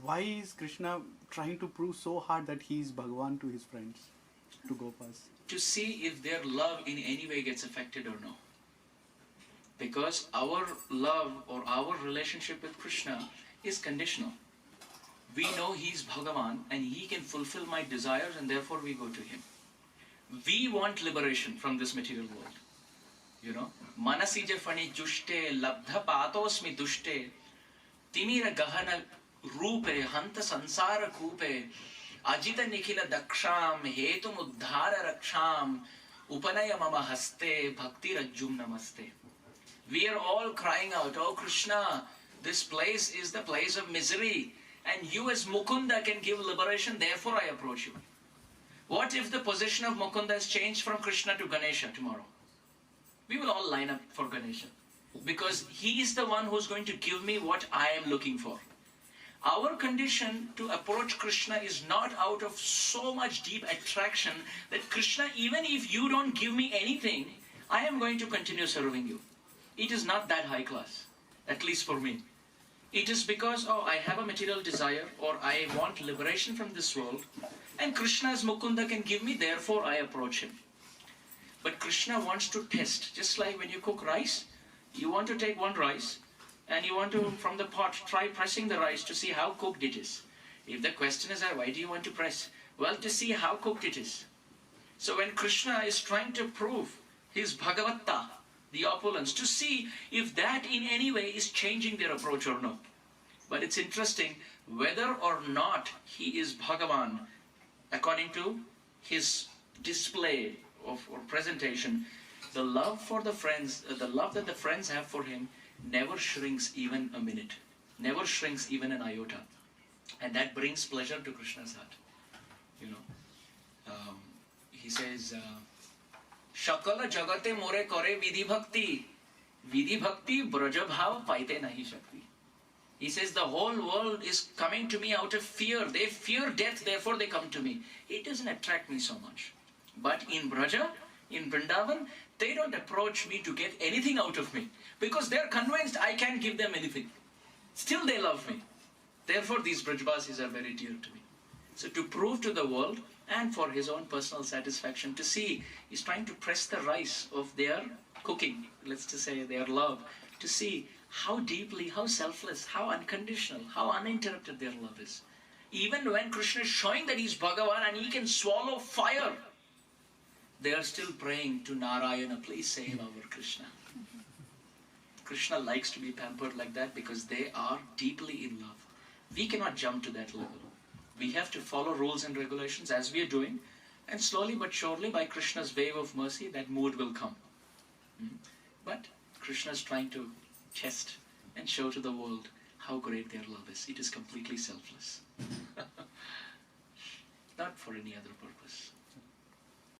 why is Krishna trying to prove so hard that he is Bhagavan to his friends, to Gopas? To see if their love in any way gets affected or no. Because our love or our relationship with Krishna is conditional. We know he is Bhagavan and he can fulfill my desires, and therefore we go to him. We want liberation from this material world. You know, Manasi je fani jushte, labdha patosmi dushte, timira gahana rupe, hanta sansara kupe, ajita nikhila daksham, hetum uddhara raksham, upanaya mama haste, bhakti rajjum namaste. We are all crying out, oh Krishna, this place is the place of misery, and you as Mukunda can give liberation, therefore I approach you. What if the position of Mukunda is changed from Krishna to Ganesha tomorrow? We will all line up for Ganesha, because he is the one who is going to give me what I am looking for. Our condition to approach Krishna is not out of so much deep attraction that Krishna, even if you don't give me anything, I am going to continue serving you. It is not that high class, at least for me. It is because, oh, I have a material desire, or I want liberation from this world, and Krishna as Mukunda can give me, therefore I approach him. But Krishna wants to test, just like when you cook rice, you want to take one rice, and you want to, from the pot, try pressing the rice to see how cooked it is. If the question is, why do you want to press? Well, to see how cooked it is. So when Krishna is trying to prove his Bhagavatta, the opulence, to see if that in any way is changing their approach or no. But it's interesting, whether or not he is Bhagavan, according to his display of or presentation, the love for the friends, the love that the friends have for him never shrinks even a minute, never shrinks even an iota. And that brings pleasure to Krishna's heart. You know, he says, Shakala jagate more kore vidhi bhakti braja bhav paite nahi shakti. He says the whole world is coming to me out of fear. They fear death, therefore they come to me. It doesn't attract me so much. But in Braja, in Vrindavan, they don't approach me to get anything out of me, because they're convinced I can't give them anything. Still they love me. Therefore these Brajvasis are very dear to me. So to prove to the world, and for his own personal satisfaction, to see, he's trying to press the rice of their cooking, let's just say their love, to see how deeply, how selfless, how unconditional, how uninterrupted their love is. Even when Krishna is showing that he's Bhagavan and he can swallow fire, they are still praying to Narayana, please save our Krishna. Krishna likes to be pampered like that because they are deeply in love. We cannot jump to that level. We have to follow rules and regulations as we are doing, and slowly but surely by Krishna's wave of mercy that mood will come. But Krishna is trying to test and show to the world how great their love is. It is completely selfless. Not for any other purpose.